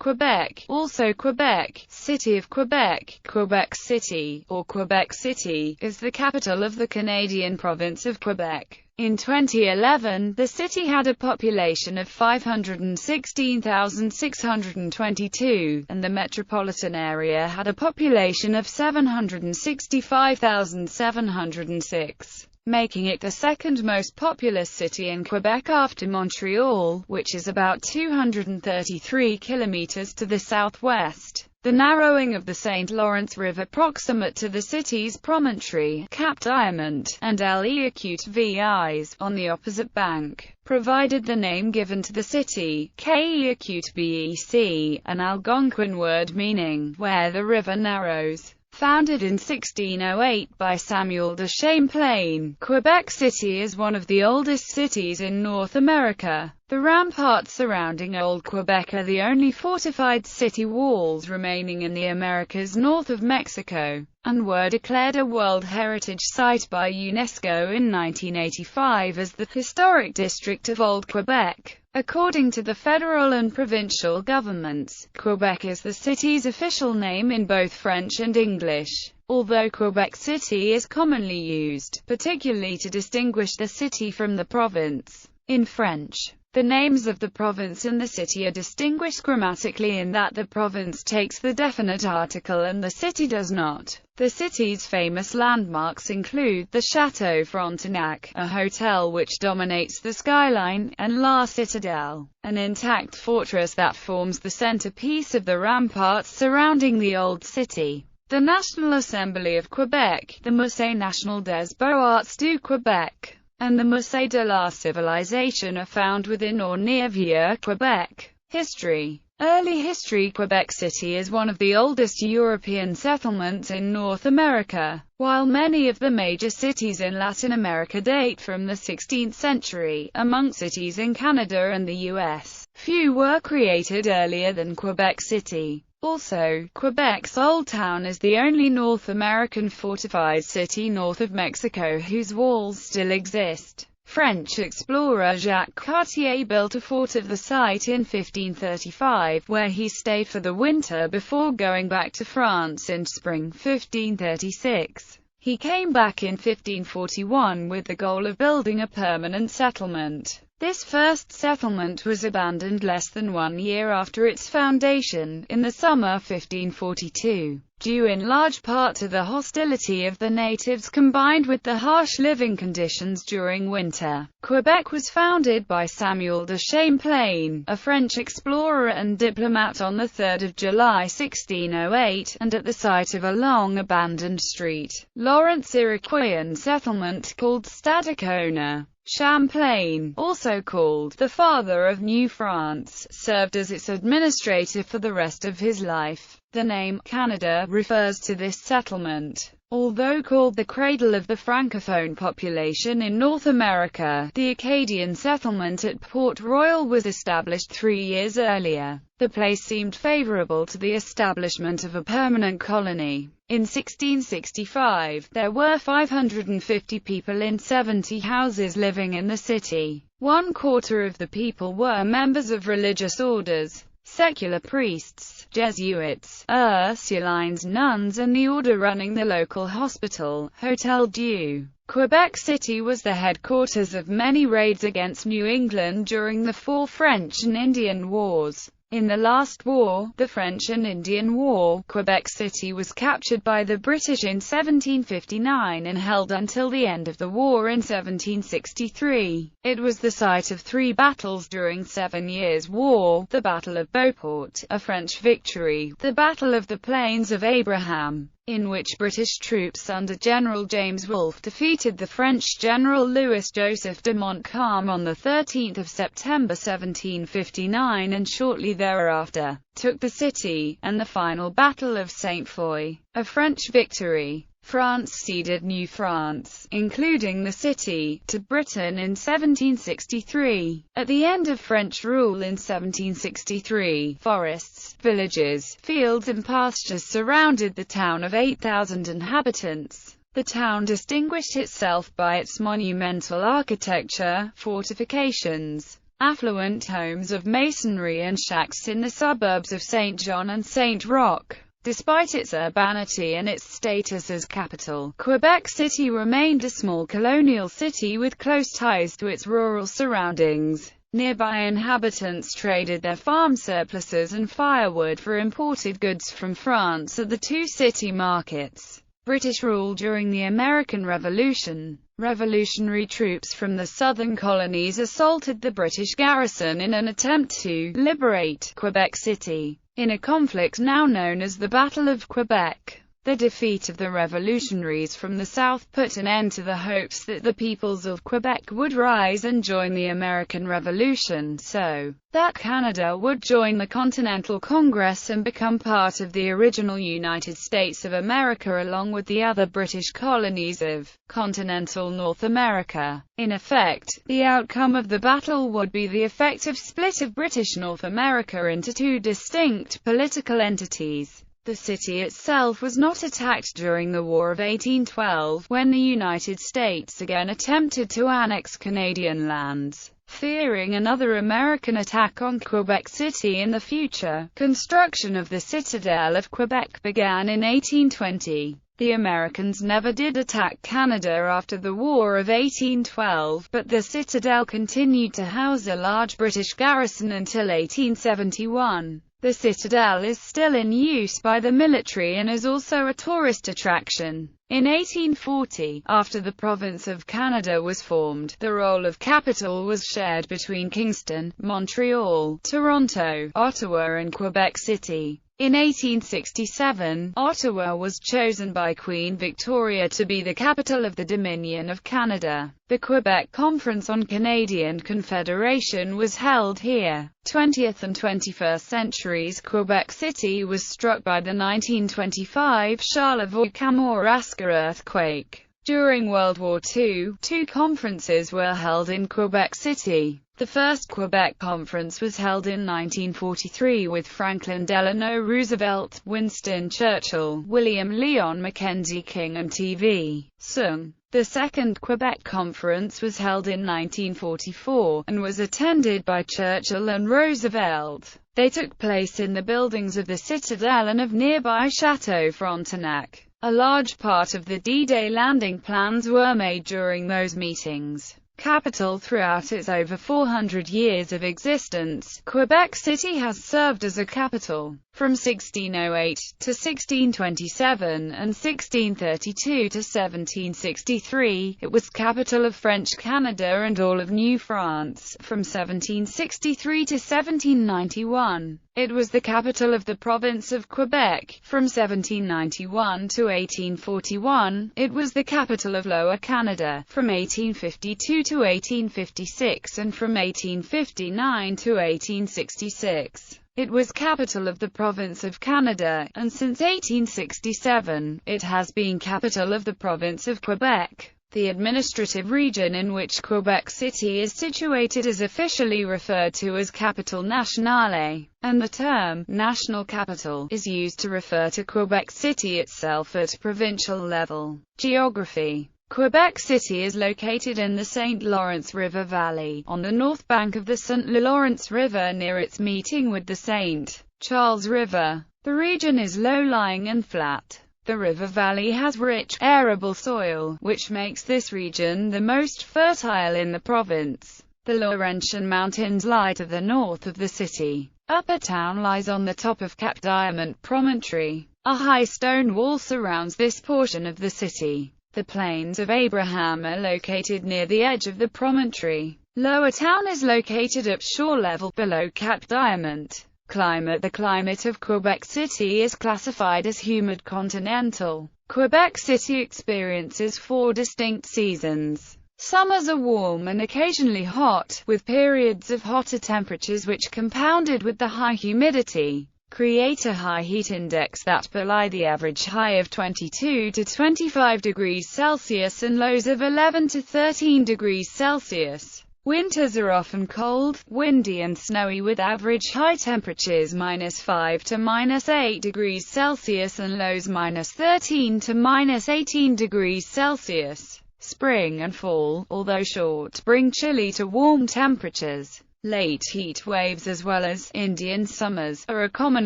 Quebec, also Quebec, City of Quebec, Quebec City, or Quebec City, is the capital of the Canadian province of Quebec. In 2011, the city had a population of 516,622, and the metropolitan area had a population of 765,706, making it the second most populous city in Quebec after Montreal, which is about 233 kilometers to the southwest. The narrowing of the St. Lawrence River proximate to the city's promontory, Cap Diamant, and L'Éacute on the opposite bank, provided the name given to the city, L'Éacute Bec, an Algonquin word meaning, where the river narrows. Founded in 1608 by Samuel de Champlain, Quebec City is one of the oldest cities in North America. The ramparts surrounding Old Quebec are the only fortified city walls remaining in the Americas north of Mexico, and were declared a World Heritage Site by UNESCO in 1985 as the Historic District of Old Quebec. According to the federal and provincial governments, Quebec is the city's official name in both French and English, although Quebec City is commonly used, particularly to distinguish the city from the province. In French, the names of the province and the city are distinguished grammatically in that the province takes the definite article and the city does not. The city's famous landmarks include the Château Frontenac, a hotel which dominates the skyline, and La Citadelle, an intact fortress that forms the centerpiece of the ramparts surrounding the old city. The National Assembly of Quebec, the Musée National des Beaux-Arts du Québec, and the Musée de la Civilisation are found within or near Vieux-Quebec. History. Early history. Quebec City is one of the oldest European settlements in North America. While many of the major cities in Latin America date from the 16th century, among cities in Canada and the US, few were created earlier than Quebec City. Also, Quebec's Old Town is the only North American fortified city north of Mexico whose walls still exist. French explorer Jacques Cartier built a fort at the site in 1535, where he stayed for the winter before going back to France in spring 1536. He came back in 1541 with the goal of building a permanent settlement. This first settlement was abandoned less than 1 year after its foundation, in the summer 1542, due in large part to the hostility of the natives combined with the harsh living conditions during winter. Quebec was founded by Samuel de Champlain, a French explorer and diplomat, on 3 July 1608, and at the site of a long-abandoned street, Lawrence Iroquoian settlement called Stadacona. Champlain, also called the Father of New France, served as its administrator for the rest of his life. The name Canada refers to this settlement. Although called the cradle of the Francophone population in North America, the Acadian settlement at Port Royal was established 3 years earlier. The place seemed favorable to the establishment of a permanent colony. In 1665, there were 550 people in 70 houses living in the city. 1/4 of the people were members of religious orders, secular priests, Jesuits, Ursulines nuns, and the order running the local hospital, Hotel Dieu. Quebec City was the headquarters of many raids against New England during the 4 French and Indian Wars. In the last war, the French and Indian War, Quebec City was captured by the British in 1759 and held until the end of the war in 1763. It was the site of 3 battles during 7 Years' War: the Battle of Beauport, a French victory; the Battle of the Plains of Abraham, in which British troops under General James Wolfe defeated the French General Louis-Joseph de Montcalm on 13 September 1759, and shortly thereafter, took the city; and the final Battle of St. Foy, a French victory. France ceded New France, including the city, to Britain in 1763. At the end of French rule in 1763, forests, villages, fields and pastures surrounded the town of 8,000 inhabitants. The town distinguished itself by its monumental architecture, fortifications, affluent homes of masonry and shacks in the suburbs of St. John and St. Roch. Despite its urbanity and its status as capital, Quebec City remained a small colonial city with close ties to its rural surroundings. Nearby inhabitants traded their farm surpluses and firewood for imported goods from France at the two city markets. British rule during the American Revolution. Revolutionary troops from the southern colonies assaulted the British garrison in an attempt to liberate Quebec City, in a conflict now known as the Battle of Quebec. The defeat of the revolutionaries from the south put an end to the hopes that the peoples of Quebec would rise and join the American Revolution, so that Canada would join the Continental Congress and become part of the original United States of America along with the other British colonies of continental North America. In effect, the outcome of the battle would be the effective split of British North America into two distinct political entities. The city itself was not attacked during the War of 1812, when the United States again attempted to annex Canadian lands. Fearing another American attack on Quebec City in the future, construction of the Citadel of Quebec began in 1820. The Americans never did attack Canada after the War of 1812, but the Citadel continued to house a large British garrison until 1871. The Citadel is still in use by the military and is also a tourist attraction. In 1840, after the province of Canada was formed, the role of capital was shared between Kingston, Montreal, Toronto, Ottawa and Quebec City. In 1867, Ottawa was chosen by Queen Victoria to be the capital of the Dominion of Canada. The Quebec Conference on Canadian Confederation was held here. 20th and 21st centuries Quebec City was struck by the 1925 Charlevoix-Kamouraska earthquake. During World War II, two conferences were held in Quebec City. The first Quebec Conference was held in 1943 with Franklin Delano Roosevelt, Winston Churchill, William Lyon Mackenzie King and T.V. Soong. The second Quebec Conference was held in 1944, and was attended by Churchill and Roosevelt. They took place in the buildings of the Citadel and of nearby Chateau Frontenac. A large part of the D-Day landing plans were made during those meetings. Capital throughout its over 400 years of existence, Quebec City has served as a capital. From 1608 to 1627 and 1632 to 1763, it was capital of French Canada and all of New France. From 1763 to 1791, it was the capital of the province of Quebec. From 1791 to 1841, it was the capital of Lower Canada. From 1852 to 1856 and from 1859 to 1866. It was capital of the province of Canada, and since 1867, it has been capital of the province of Quebec. The administrative region in which Quebec City is situated is officially referred to as Capitale Nationale, and the term national capital is used to refer to Quebec City itself at provincial level. Geography. Quebec City is located in the St. Lawrence River Valley, on the north bank of the St. Lawrence River near its meeting with the St. Charles River. The region is low-lying and flat. The river valley has rich, arable soil, which makes this region the most fertile in the province. The Laurentian Mountains lie to the north of the city. Upper Town lies on the top of Cap Diamant Promontory. A high stone wall surrounds this portion of the city. The Plains of Abraham are located near the edge of the promontory. Lower Town is located at shore level, below Cap Diamant. Climate. The climate of Quebec City is classified as humid continental. Quebec City experiences 4 distinct seasons. Summers are warm and occasionally hot, with periods of hotter temperatures which, compounded with the high humidity, create a high heat index that belie the average high of 22 to 25 degrees Celsius and lows of 11 to 13 degrees Celsius. Winters are often cold, windy and snowy with average high temperatures -5 to -8 degrees Celsius and lows -13 to -18 degrees Celsius. Spring and fall, although short, bring chilly to warm temperatures. Late heat waves as well as Indian summers are a common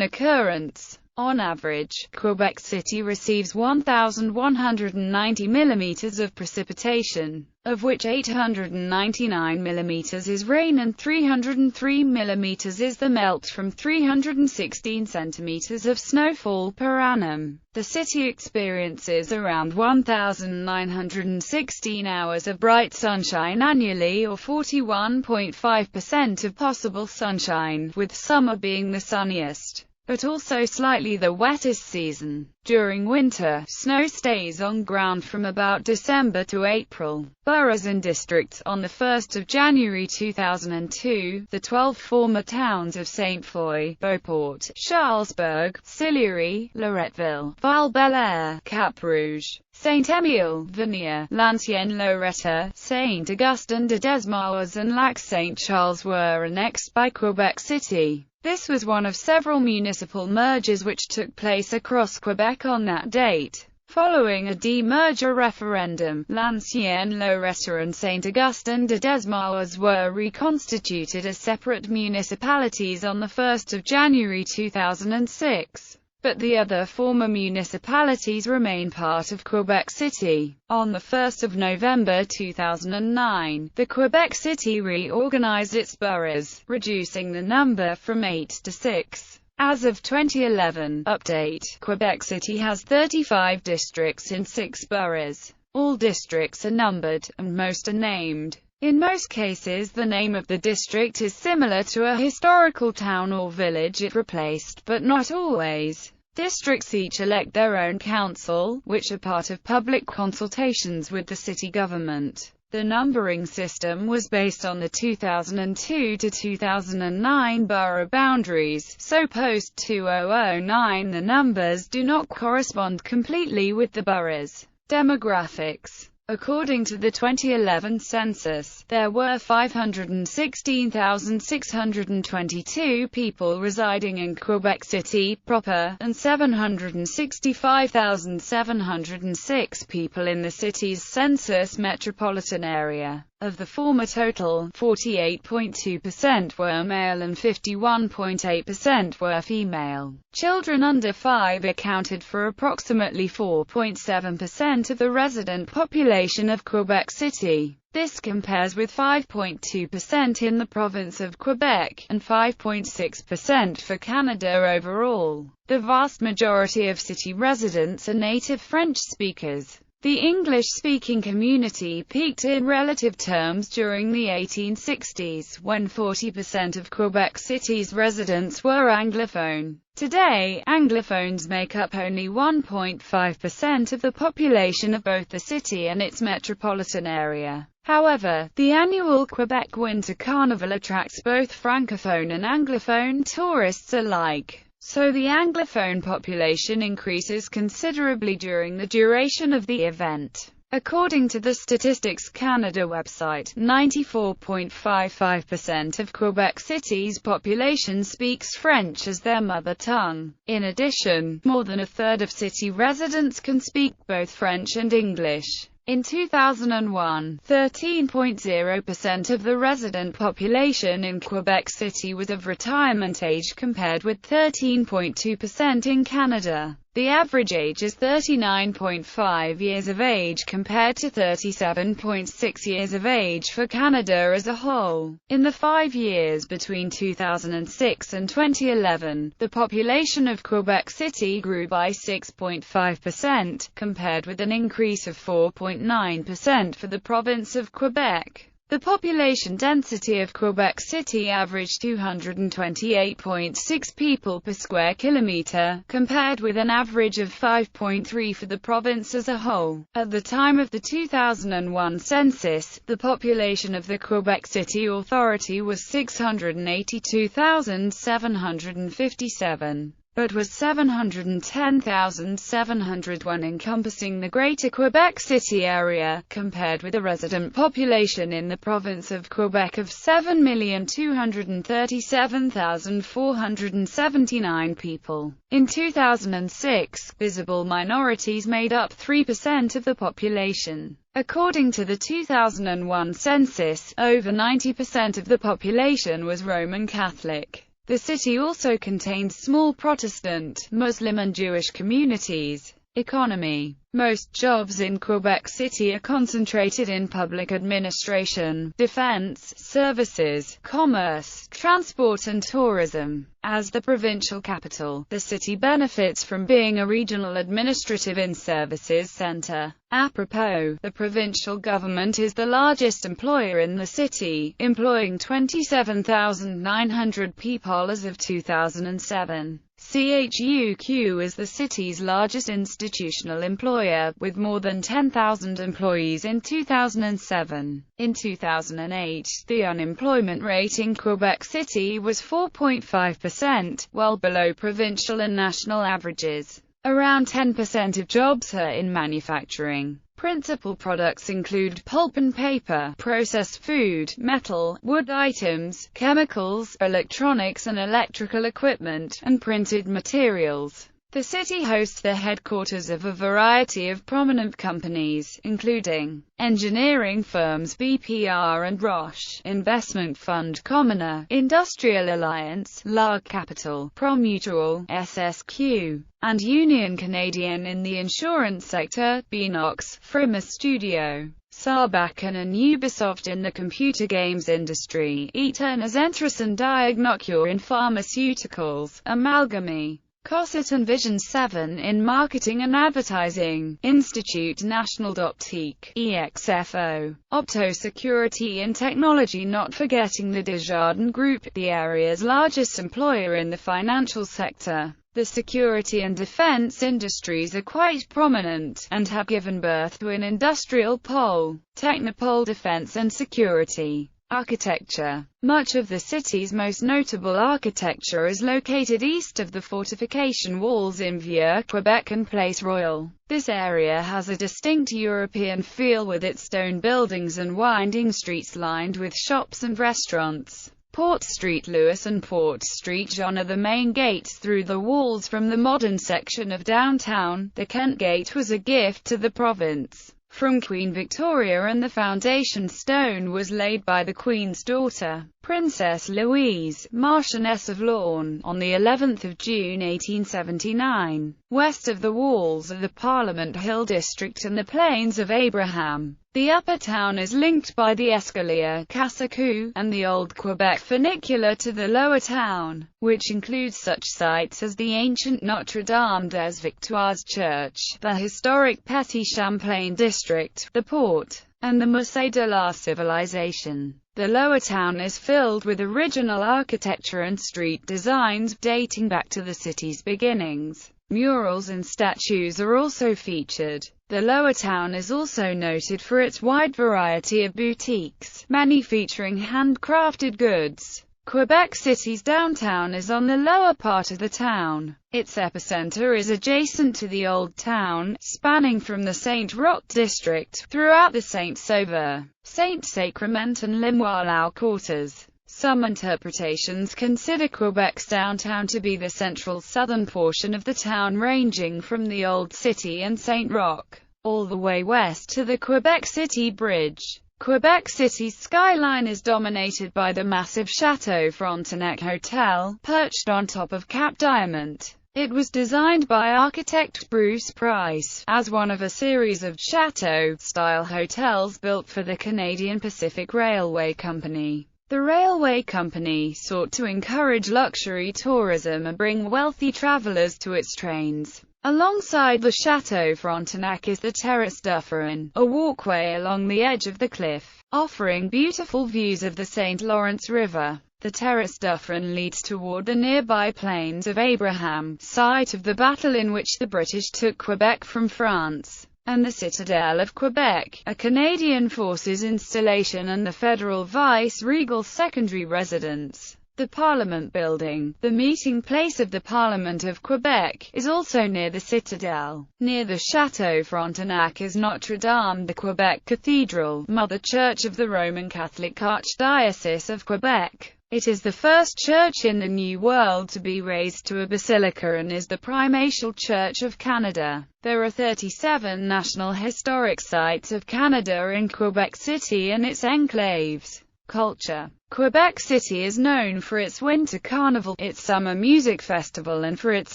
occurrence. On average, Quebec City receives 1,190 millimeters of precipitation, of which 899 millimeters is rain and 303 millimeters is the melt from 316 centimeters of snowfall per annum. The city experiences around 1,916 hours of bright sunshine annually, or 41.5% of possible sunshine, with summer being the sunniest, but also slightly the wettest season. During winter, snow stays on ground from about December to April. Boroughs and districts. On the 1st of January 2002, the 12 former towns of Saint Foy, Beauport, Charlesbourg, Sillery, Loretteville, Val-Belair, Cap-Rouge, Saint-Émile, Vernier, L'Ancienne-Loretta, Saint-Augustin-de-Desmaures and Lac-Saint-Charles were annexed by Quebec City. This was one of several municipal mergers which took place across Quebec on that date. Following a demerger referendum, L'Ancienne-Loretta and Saint-Augustin-de-Desmaures were reconstituted as separate municipalities on the 1st of January 2006. But the other former municipalities remain part of Quebec City. On the 1st of November 2009, the Quebec City reorganized its boroughs, reducing the number from 8 to 6. As of 2011 update, Quebec City has 35 districts in 6 boroughs. All districts are numbered, and most are named. In most cases the name of the district is similar to a historical town or village it replaced, but not always. Districts each elect their own council, which are part of public consultations with the city government. The numbering system was based on the 2002 to 2009 borough boundaries, so post-2009 the numbers do not correspond completely with the boroughs. Demographics. According to the 2011 census, there were 516,622 people residing in Quebec City proper, and 765,706 people in the city's census metropolitan area. Of the former total, 48.2% were male and 51.8% were female. Children under 5 accounted for approximately 4.7% of the resident population of Quebec City. This compares with 5.2% in the province of Quebec, and 5.6% for Canada overall. The vast majority of city residents are native French speakers. The English-speaking community peaked in relative terms during the 1860s, when 40% of Quebec City's residents were Anglophone. Today, Anglophones make up only 1.5% of the population of both the city and its metropolitan area. However, the annual Quebec Winter Carnival attracts both Francophone and Anglophone tourists alike. So the Anglophone population increases considerably during the duration of the event. According to the Statistics Canada website, 94.55% of Quebec City's population speaks French as their mother tongue. In addition, more than a third of city residents can speak both French and English. In 2001, 13.0% of the resident population in Quebec City was of retirement age compared with 13.2% in Canada. The average age is 39.5 years of age compared to 37.6 years of age for Canada as a whole. In the 5 years between 2006 and 2011, the population of Quebec City grew by 6.5%, compared with an increase of 4.9% for the province of Quebec. The population density of Quebec City averaged 228.6 people per square kilometre, compared with an average of 5.3 for the province as a whole. At the time of the 2001 census, the population of the Quebec City Authority was 682,757. But was 710,701 encompassing the Greater Quebec City area, compared with a resident population in the province of Quebec of 7,237,479 people. In 2006, visible minorities made up 3% of the population. According to the 2001 census, over 90% of the population was Roman Catholic. The city also contains small Protestant, Muslim and Jewish communities. Economy. Most jobs in Quebec City are concentrated in public administration, defense, services, commerce, transport and tourism. As the provincial capital, the city benefits from being a regional administrative and services centre. Apropos, the provincial government is the largest employer in the city, employing 27,900 people as of 2007. CHUQ is the city's largest institutional employer, with more than 10,000 employees in 2007. In 2008, the unemployment rate in Quebec City was 4.5%, well below provincial and national averages. Around 10% of jobs are in manufacturing. Principal products include pulp and paper, processed food, metal, wood items, chemicals, electronics and electrical equipment, and printed materials. The city hosts the headquarters of a variety of prominent companies, including engineering firms BPR and Roche, investment fund Commoner, Industrial Alliance, Larg Capital, Promutual, SSQ, and Union Canadian in the insurance sector, Beanox, Frima Studio, Sarbachan and Ubisoft in the computer games industry, Eaton as Entrus and Diagnocure in pharmaceuticals, Amalgamy, Cosset and Vision 7 in marketing and advertising, Institut National d'Optique, EXFO, Opto Security and Technology, not forgetting the Desjardins Group, the area's largest employer in the financial sector. The security and defense industries are quite prominent, and have given birth to an industrial pole, Technopole Defense and Security. Architecture. Much of the city's most notable architecture is located east of the fortification walls in Vieux Quebec and Place Royal. This area has a distinct European feel with its stone buildings and winding streets lined with shops and restaurants. Port Street Louis and Port Street Jean are the main gates through the walls from the modern section of downtown. The Kent Gate was a gift to the province from Queen Victoria, and the foundation stone was laid by the Queen's daughter, Princess Louise, Marchioness of Lorne, on the 11th of June 1879. West of the walls are the Parliament Hill district and the Plains of Abraham. The upper town is linked by the Escalier, Cassacou, and the Old Quebec funicular to the lower town, which includes such sites as the ancient Notre Dame des Victoires Church, the historic Petit Champlain district, the port, and the Musée de la Civilisation. The lower town is filled with original architecture and street designs dating back to the city's beginnings. Murals and statues are also featured. The lower town is also noted for its wide variety of boutiques, many featuring handcrafted goods. Quebec City's downtown is on the lower part of the town. Its epicenter is adjacent to the Old Town, spanning from the Saint-Roch district, throughout the Saint-Sauveur, Saint-Sacrement and Limoilou quarters. Some interpretations consider Quebec's downtown to be the central southern portion of the town, ranging from the Old City and Saint-Roch, all the way west to the Quebec City Bridge. Quebec City's skyline is dominated by the massive Chateau Frontenac Hotel, perched on top of Cap Diamant. It was designed by architect Bruce Price, as one of a series of chateau-style hotels built for the Canadian Pacific Railway Company. The railway company sought to encourage luxury tourism and bring wealthy travelers to its trains. Alongside the Chateau Frontenac is the Terrace Dufferin, a walkway along the edge of the cliff, offering beautiful views of the St. Lawrence River. The Terrace Dufferin leads toward the nearby Plains of Abraham, site of the battle in which the British took Quebec from France, and the Citadel of Quebec, a Canadian Forces installation and the federal vice-regal secondary residence. The Parliament Building, the meeting place of the Parliament of Quebec, is also near the Citadel. Near the Chateau Frontenac is Notre Dame de Quebec Cathedral, Mother Church of the Roman Catholic Archdiocese of Quebec. It is the first church in the New World to be raised to a basilica and is the primatial church of Canada. There are 37 National Historic Sites of Canada in Quebec City and its enclaves. Culture. Quebec City is known for its winter carnival, its summer music festival, and for its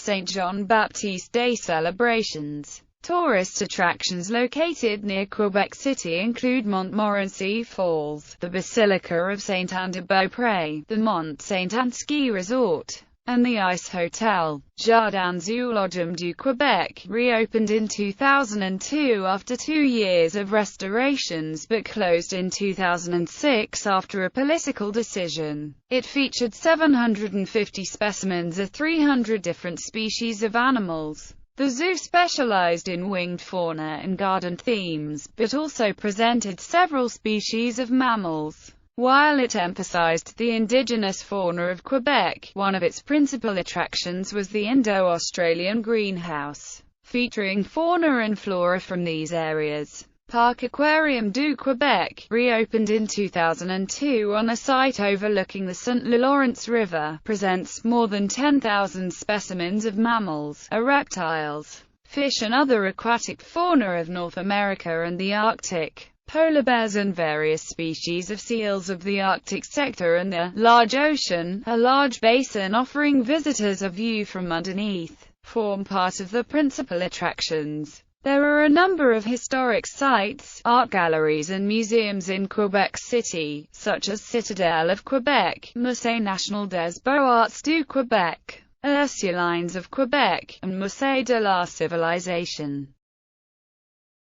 Saint John Baptiste Day celebrations. Tourist attractions located near Quebec City include Montmorency Falls, the Basilica of Saint-Anne-de-Beaupré, the Mont Saint-Anne Ski Resort, and the Ice Hotel. Jardin Zoologum du Québec reopened in 2002 after 2 years of restorations but closed in 2006 after a political decision. It featured 750 specimens of 300 different species of animals. The zoo specialized in winged fauna and garden themes, but also presented several species of mammals. While it emphasized the indigenous fauna of Quebec, one of its principal attractions was the Indo-Australian greenhouse, featuring fauna and flora from these areas. Parc Aquarium du Québec reopened in 2002 on a site overlooking the St. Lawrence River, presents more than 10,000 specimens of mammals, reptiles, fish and other aquatic fauna of North America and the Arctic, polar bears and various species of seals of the Arctic sector and the large ocean, a large basin offering visitors a view from underneath, form part of the principal attractions. There are a number of historic sites, art galleries and museums in Quebec City, such as Citadelle of Quebec, Musée National des Beaux-Arts du Québec, Ursulines of Quebec, and Musée de la Civilisation.